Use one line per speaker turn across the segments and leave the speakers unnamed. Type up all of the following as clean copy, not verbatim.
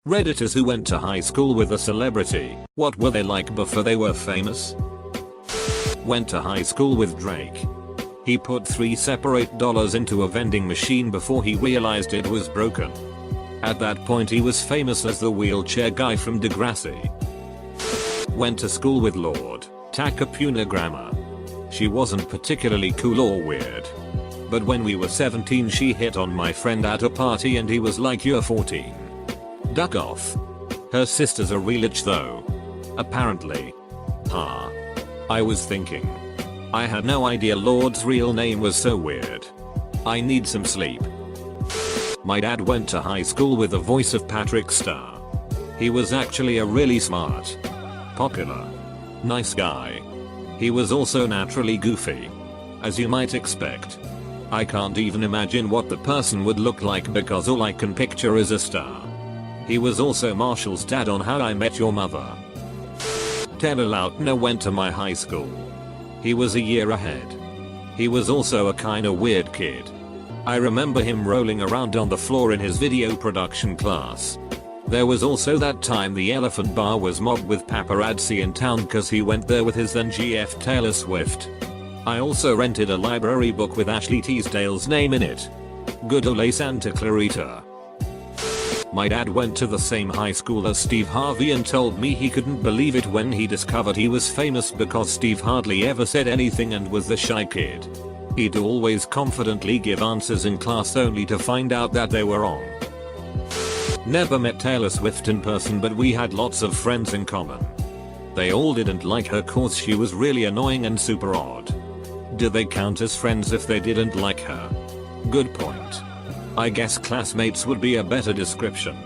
Redditors who went to high school with a celebrity, what were they like before they were famous? Went to high school with Drake. He put $3 separate dollars into a vending machine before he realized it was broken. At that point he was famous as the wheelchair guy from Degrassi. Went to school with Lord Takapuna Grammar. She wasn't particularly cool or weird. But when we were 17 she hit on my friend at a party and he was like, "You're 14. Duck off." Her sister's a relich though. Apparently. I was thinking. I had no idea Lord's real name was so weird. I need some sleep. My dad went to high school with the voice of Patrick Star. He was actually a really smart, popular, nice guy. He was also naturally goofy, as you might expect. I can't even imagine what the person would look like because all I can picture is a star. He was also Marshall's dad on How I Met Your Mother. Taylor Lautner went to my high school. He was a year ahead. He was also a kinda weird kid. I remember him rolling around on the floor in his video production class. There was also that time the Elephant Bar was mobbed with paparazzi in town cause he went there with his then GF Taylor Swift. I also rented a library book with Ashley Tisdale's name in it. Good ole Santa Clarita. My dad went to the same high school as Steve Harvey and told me he couldn't believe it when he discovered he was famous because Steve hardly ever said anything and was the shy kid. He'd always confidently give answers in class only to find out that they were wrong. Never met Taylor Swift in person but we had lots of friends in common. They all didn't like her cause she was really annoying and super odd. Do they count as friends if they didn't like her? Good point. I guess classmates would be a better description.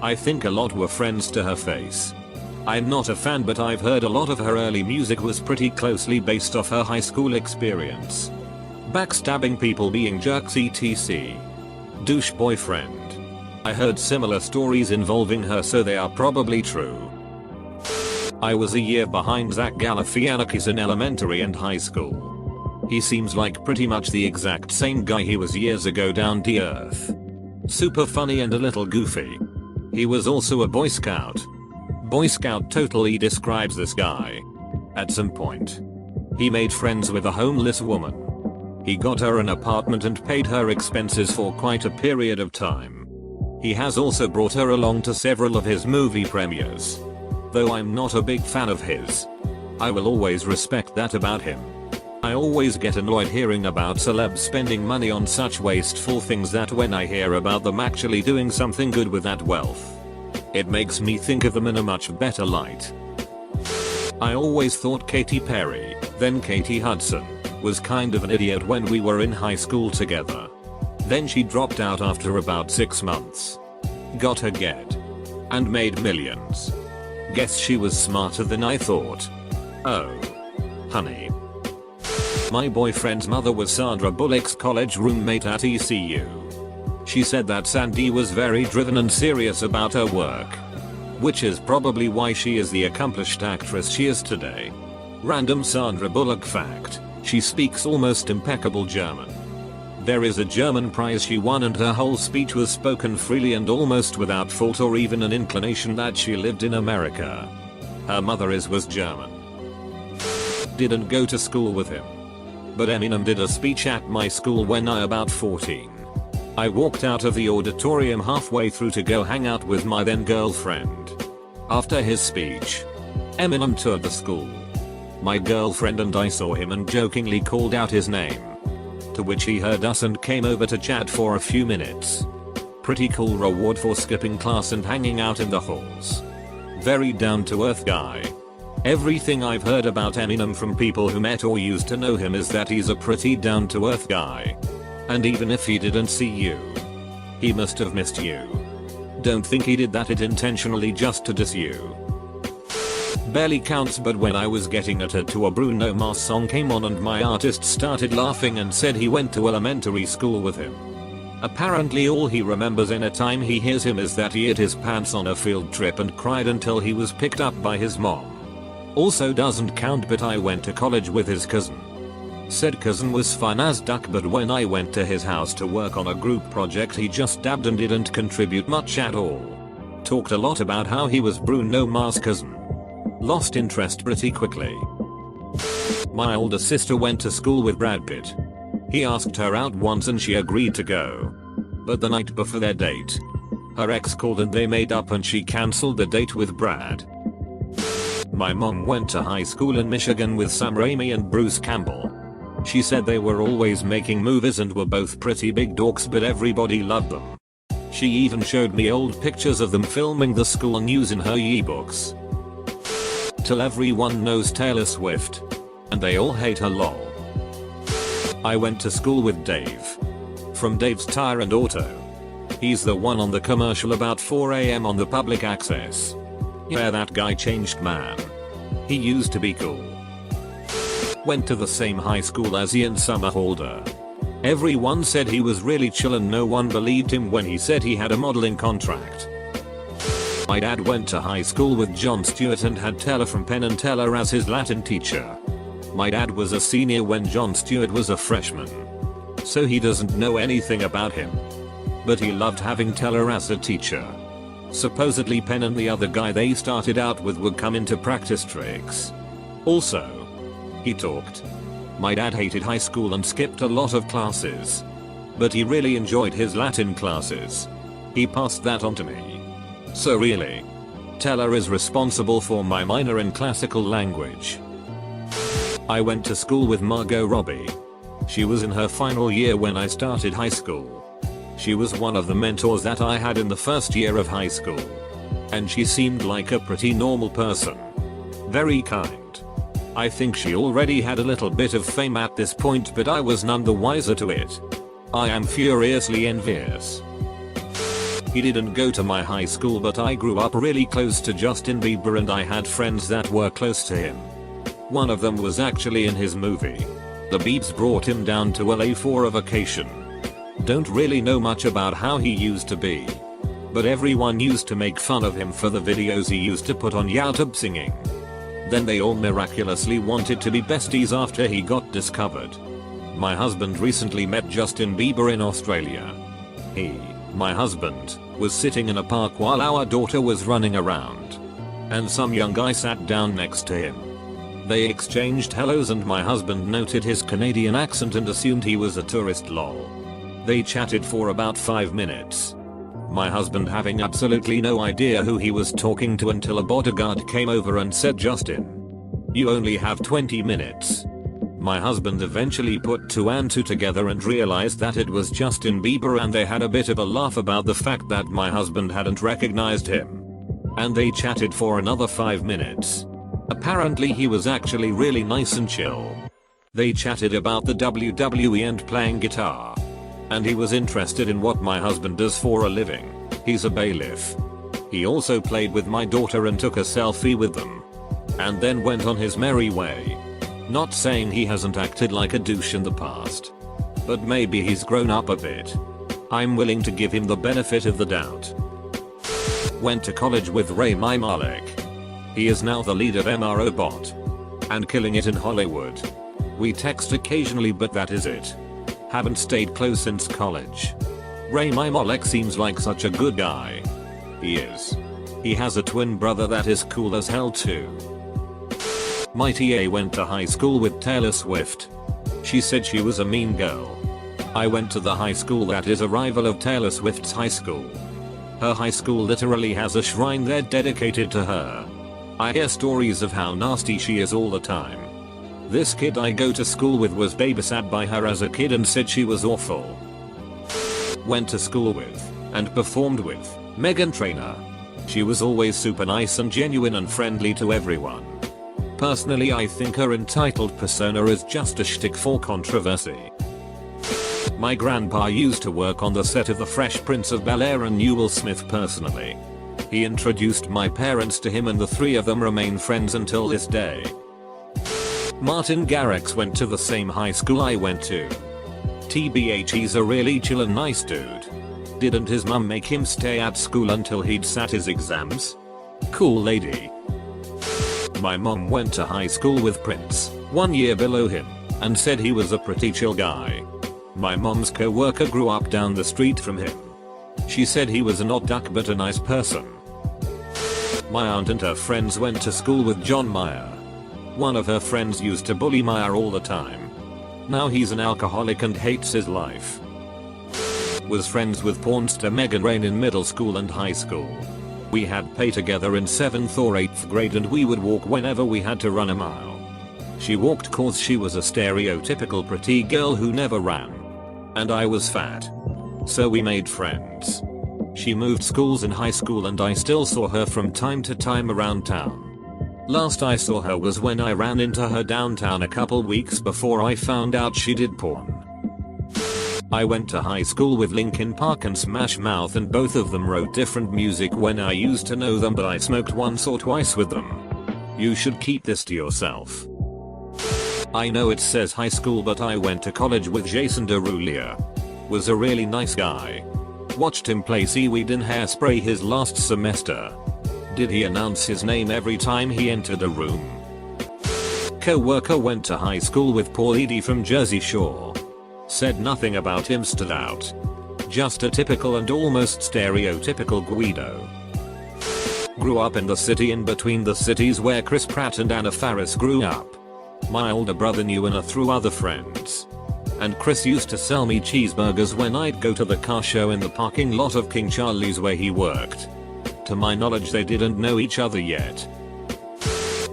I think a lot were friends to her face. I'm not a fan but I've heard a lot of her early music was pretty closely based off her high school experience. Backstabbing people, being jerks, etc. Douche boyfriend. I heard similar stories involving her so they are probably true. I was a year behind Zach Galifianakis in elementary and high school. He seems like pretty much the exact same guy he was years ago, down to earth. Super funny and a little goofy. He was also a Boy Scout. Boy Scout totally describes this guy. At some point, he made friends with a homeless woman. He got her an apartment and paid her expenses for quite a period of time. He has also brought her along to several of his movie premieres. Though I'm not a big fan of his, I will always respect that about him. I always get annoyed hearing about celebs spending money on such wasteful things that when I hear about them actually doing something good with that wealth, it makes me think of them in a much better light. I always thought Katy Perry, then Katie Hudson, was kind of an idiot when we were in high school together. Then she dropped out after about 6 months. Got her get. And made millions. Guess she was smarter than I thought. Oh. Honey. My boyfriend's mother was Sandra Bullock's college roommate at ECU. She said that Sandy was very driven and serious about her work. Which is probably why she is the accomplished actress she is today. Random Sandra Bullock fact. She speaks almost impeccable German. There is a German prize she won and her whole speech was spoken freely and almost without fault or even an inclination that she lived in America. Her mother was German. Didn't go to school with him. But Eminem did a speech at my school when I about 14. I walked out of the auditorium halfway through to go hang out with my then girlfriend. After his speech, Eminem toured the school. My girlfriend and I saw him and jokingly called out his name. To which he heard us and came over to chat for a few minutes. Pretty cool reward for skipping class and hanging out in the halls. Very down to earth guy. Everything I've heard about Eminem from people who met or used to know him is that he's a pretty down to earth guy. And even if he didn't see you, he must have missed you. Don't think he did that it intentionally just to diss you. Barely counts, but when I was getting a tattoo a Bruno Mars song came on and my artist started laughing and said he went to elementary school with him. Apparently all he remembers any time he hears him is that he hit his pants on a field trip and cried until he was picked up by his mom. Also doesn't count, but I went to college with his cousin. Said cousin was fun as duck, but when I went to his house to work on a group project he just dabbed and didn't contribute much at all. Talked a lot about how he was Bruno Mars' cousin. Lost interest pretty quickly. My older sister went to school with Brad Pitt. He asked her out once and she agreed to go. But the night before their date, her ex called and they made up and she cancelled the date with Brad. My mom went to high school in Michigan with Sam Raimi and Bruce Campbell. She said they were always making movies and were both pretty big dorks, but everybody loved them. She even showed me old pictures of them filming the school news in her yearbooks. Till everyone knows Taylor Swift. And they all hate her lol. I went to school with Dave. From Dave's Tire and Auto. He's the one on the commercial about 4 AM on the public access. Yeah, that guy changed, man. He used to be cool. Went to the same high school as Ian Somerhalder. Everyone said he was really chill and no one believed him when he said he had a modeling contract. My dad went to high school with Jon Stewart and had Teller from Penn and Teller as his Latin teacher. My dad was a senior when Jon Stewart was a freshman. So he doesn't know anything about him. But he loved having Teller as a teacher. Supposedly Penn and the other guy they started out with would come into practice tricks. Also, he talked. My dad hated high school and skipped a lot of classes. But he really enjoyed his Latin classes. He passed that on to me. So really, Teller is responsible for my minor in classical language. I went to school with Margot Robbie. She was in her final year when I started high school. She was one of the mentors that I had in the first year of high school. And she seemed like a pretty normal person. Very kind. I think she already had a little bit of fame at this point, but I was none the wiser to it. I am furiously envious. He didn't go to my high school, but I grew up really close to Justin Bieber and I had friends that were close to him. One of them was actually in his movie. The Biebs brought him down to LA for a vacation. Don't really know much about how he used to be. But everyone used to make fun of him for the videos he used to put on YouTube singing. Then they all miraculously wanted to be besties after he got discovered. My husband recently met Justin Bieber in Australia. My husband, was sitting in a park while our daughter was running around. And some young guy sat down next to him. They exchanged hellos and my husband noted his Canadian accent and assumed he was a tourist lol. They chatted for about 5 minutes. My husband having absolutely no idea who he was talking to until a bodyguard came over and said, "Justin, you only have 20 minutes. My husband eventually put 2 and 2 together and realized that it was Justin Bieber, and they had a bit of a laugh about the fact that my husband hadn't recognized him. And they chatted for another 5 minutes. Apparently he was actually really nice and chill. They chatted about the WWE and playing guitar. And he was interested in what my husband does for a living. He's a bailiff. He also played with my daughter and took a selfie with them. And then went on his merry way. Not saying he hasn't acted like a douche in the past. But maybe he's grown up a bit. I'm willing to give him the benefit of the doubt." Went to college with Rami Malek. He is now the lead of MRO Bot. And killing it in Hollywood. We text occasionally, but that is it. Haven't stayed close since college. Rami Malek seems like such a good guy. He is. He has a twin brother that is cool as hell too. My TA went to high school with Taylor Swift. She said she was a mean girl. I went to the high school that is a rival of Taylor Swift's high school. Her high school literally has a shrine there dedicated to her. I hear stories of how nasty she is all the time. This kid I go to school with was babysat by her as a kid and said she was awful. Went to school with, and performed with, Meghan Trainor. She was always super nice and genuine and friendly to everyone. Personally, I think her entitled persona is just a shtick for controversy. My grandpa used to work on the set of The Fresh Prince of Bel-Air and knew Will Smith personally. He introduced my parents to him and the three of them remain friends until this day. Martin Garrix went to the same high school I went to. TBH, he's a really chill and nice dude. Didn't his mum make him stay at school until he'd sat his exams? Cool lady. My mom went to high school with Prince, 1 year below him, and said he was a pretty chill guy. My mom's co-worker grew up down the street from him. She said he was an odd duck but a nice person. My aunt and her friends went to school with John Mayer. One of her friends used to bully Mayer all the time. Now he's an alcoholic and hates his life. Was friends with pornster Megan Rain in middle school and high school. We had play together in 7th or 8th grade and we would walk whenever we had to run a mile. She walked cause she was a stereotypical pretty girl who never ran. And I was fat. So we made friends. She moved schools in high school and I still saw her from time to time around town. Last I saw her was when I ran into her downtown a couple weeks before I found out she did porn. I went to high school with Linkin Park and Smash Mouth and both of them wrote different music when I used to know them, but I smoked once or twice with them. You should keep this to yourself. I know it says high school, but I went to college with Jason Derulo. Was a really nice guy. Watched him play seaweed in Hairspray his last semester. Did he announce his name every time he entered a room? Co-worker went to high school with Paul Edie from Jersey Shore. Said nothing about him stood out. Just a typical and almost stereotypical Guido. Grew up in the city in between the cities where Chris Pratt and Anna Faris grew up. My older brother knew Anna through other friends. And Chris used to sell me cheeseburgers when I'd go to the car show in the parking lot of King Charlie's where he worked. To my knowledge they didn't know each other yet.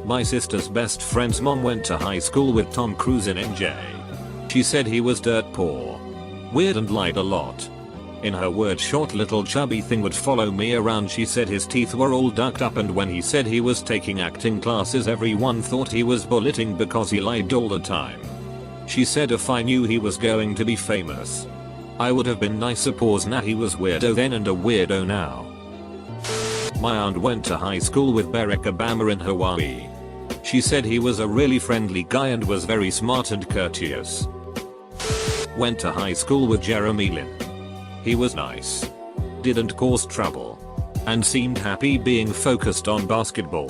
My sister's best friend's mom went to high school with Tom Cruise in NJ. She said he was dirt poor, weird and lied a lot. In her words, short little chubby thing would follow me around. She said his teeth were all ducked up, and when he said he was taking acting classes everyone thought he was bulleting because he lied all the time. She said if I knew he was going to be famous, I would have been nicer. Nah, he was weirdo then and a weirdo now. My aunt went to high school with Barack Obama in Hawaii. She said he was a really friendly guy and was very smart and courteous. Went to high school with Jeremy Lin. He was nice. Didn't cause trouble. And seemed happy being focused on basketball.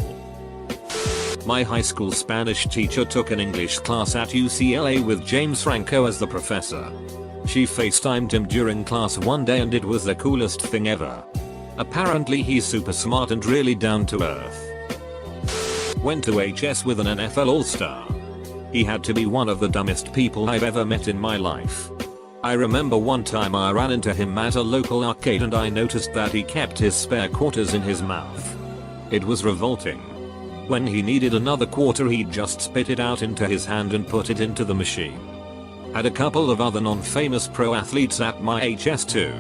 My high school Spanish teacher took an English class at UCLA with James Franco as the professor. She FaceTimed him during class one day and it was the coolest thing ever. Apparently he's super smart and really down to earth. Went to HS with an NFL All-Star. He had to be one of the dumbest people I've ever met in my life. I remember one time I ran into him at a local arcade and I noticed that he kept his spare quarters in his mouth. It was revolting. When he needed another quarter he'd just spit it out into his hand and put it into the machine. Had a couple of other non-famous pro athletes at my HS too.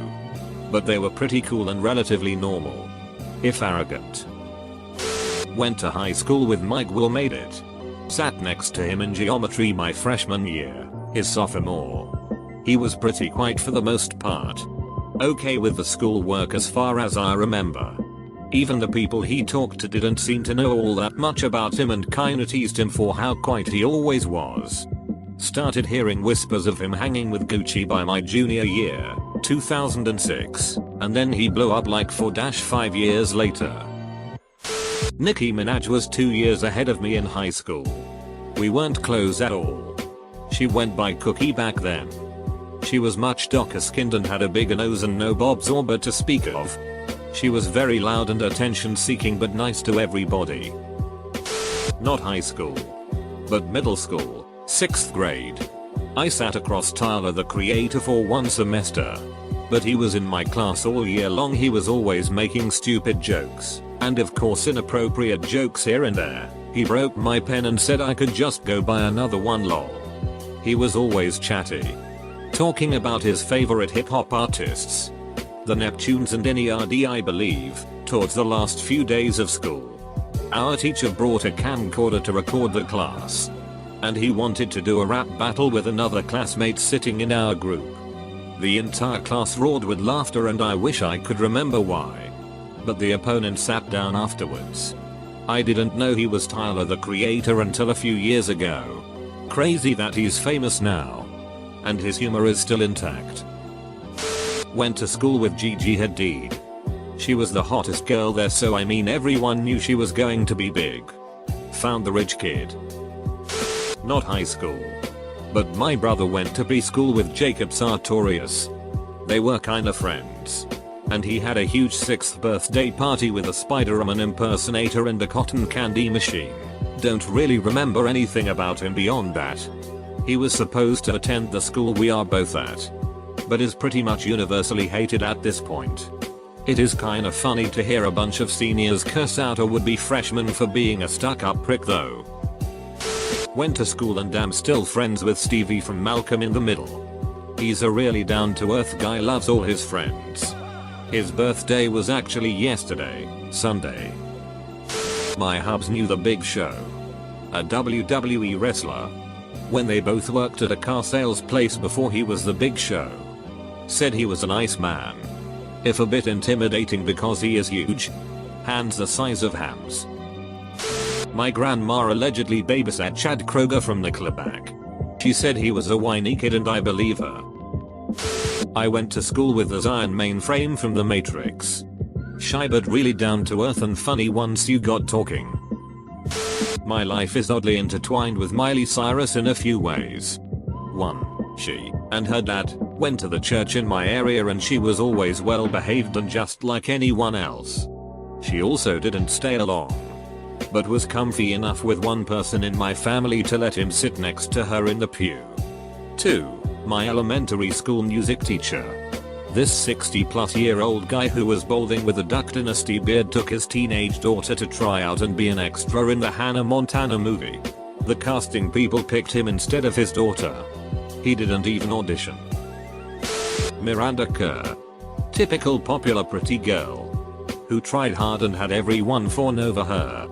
But they were pretty cool and relatively normal, if arrogant. Went to high school with Mike Will Made It. Sat next to him in geometry my freshman year, his sophomore. He was pretty quiet for the most part. Okay with the schoolwork as far as I remember. Even the people he talked to didn't seem to know all that much about him and kinda teased him for how quiet he always was. Started hearing whispers of him hanging with Gucci by my junior year, 2006, and then he blew up like 4-5 years later. Nicki Minaj was 2 years ahead of me in high school. We weren't close at all. She went by Cookie back then. She was much darker skinned and had a bigger nose and no bobs or bud to speak of. She was very loud and attention seeking but nice to everybody. Not high school, but middle school, 6th grade. I sat across Tyler the Creator for one semester. But he was in my class all year long. He was always making stupid jokes, and of course inappropriate jokes here and there. He broke my pen and said I could just go buy another one lol. He was always chatty, talking about his favorite hip hop artists, the Neptunes and NERD I believe, towards the last few days of school. Our teacher brought a camcorder to record the class. And he wanted to do a rap battle with another classmate sitting in our group. The entire class roared with laughter and I wish I could remember why. But the opponent sat down afterwards. I didn't know he was Tyler the Creator until a few years ago. Crazy that he's famous now. And his humor is still intact. Went to school with Gigi Hadid. She was the hottest girl there, so I mean everyone knew she was going to be big. Found the rich kid. Not high school. But my brother went to preschool with Jacob Sartorius. They were kinda friends. And he had a huge 6th birthday party with a Spider-Man impersonator and a cotton candy machine. Don't really remember anything about him beyond that. He was supposed to attend the school we are both at, but is pretty much universally hated at this point. It is kinda funny to hear a bunch of seniors curse out a would-be freshman for being a stuck-up prick though. Went to school and am still friends with Stevie from Malcolm in the Middle. He's a really down-to-earth guy, loves all his friends. His birthday was actually yesterday, Sunday. My hubs knew The Big Show, a WWE wrestler, when they both worked at a car sales place before he was The Big Show. Said he was a nice man, if a bit intimidating because he is huge. Hands the size of hams. My grandma allegedly babysat Chad Kroger from Nickelback. She said he was a whiny kid and I believe her. I went to school with the Zion mainframe from The Matrix. Shy but really down to earth and funny once you got talking. My life is oddly intertwined with Miley Cyrus in a few ways. 1. She and her dad went to the church in my area and she was always well behaved and just like anyone else. She also didn't stay long, but was comfy enough with one person in my family to let him sit next to her in the pew. 2. My elementary school music teacher. This 60-plus-year-old guy who was balding with a Duck Dynasty beard took his teenage daughter to try out and be an extra in the Hannah Montana movie. The casting people picked him instead of his daughter. He didn't even audition. Miranda Kerr. Typical popular pretty girl, who tried hard and had everyone fawn over her.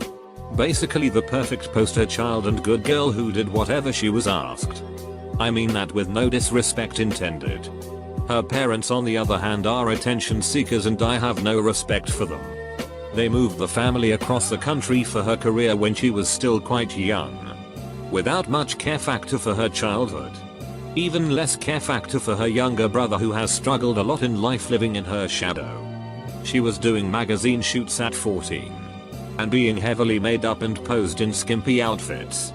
Basically the perfect poster child and good girl who did whatever she was asked. I mean that with no disrespect intended. Her parents on the other hand are attention seekers and I have no respect for them. They moved the family across the country for her career when she was still quite young, without much care factor for her childhood. Even less care factor for her younger brother who has struggled a lot in life living in her shadow. She was doing magazine shoots at 14 and being heavily made up and posed in skimpy outfits.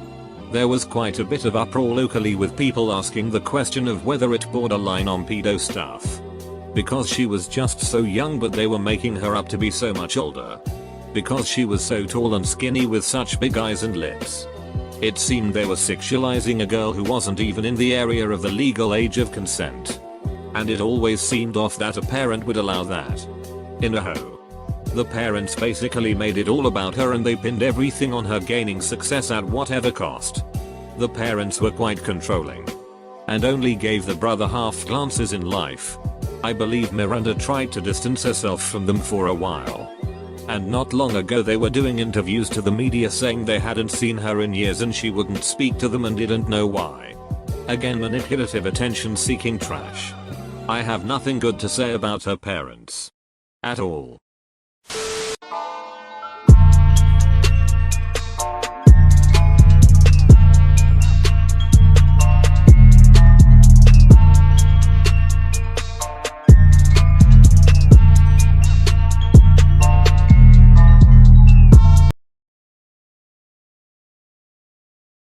There was quite a bit of uproar locally with people asking the question of whether it borderline on pedo stuff. Because she was just so young but they were making her up to be so much older. Because she was so tall and skinny with such big eyes and lips. It seemed they were sexualizing a girl who wasn't even in the area of the legal age of consent. And it always seemed off that a parent would allow that. In a hoe. The parents basically made it all about her and they pinned everything on her gaining success at whatever cost. The parents were quite controlling. And only gave the brother half glances in life. I believe Miranda tried to distance herself from them for a while. And not long ago they were doing interviews to the media saying they hadn't seen her in years and she wouldn't speak to them and didn't know why. Again, manipulative attention seeking trash. I have nothing good to say about her parents. At all.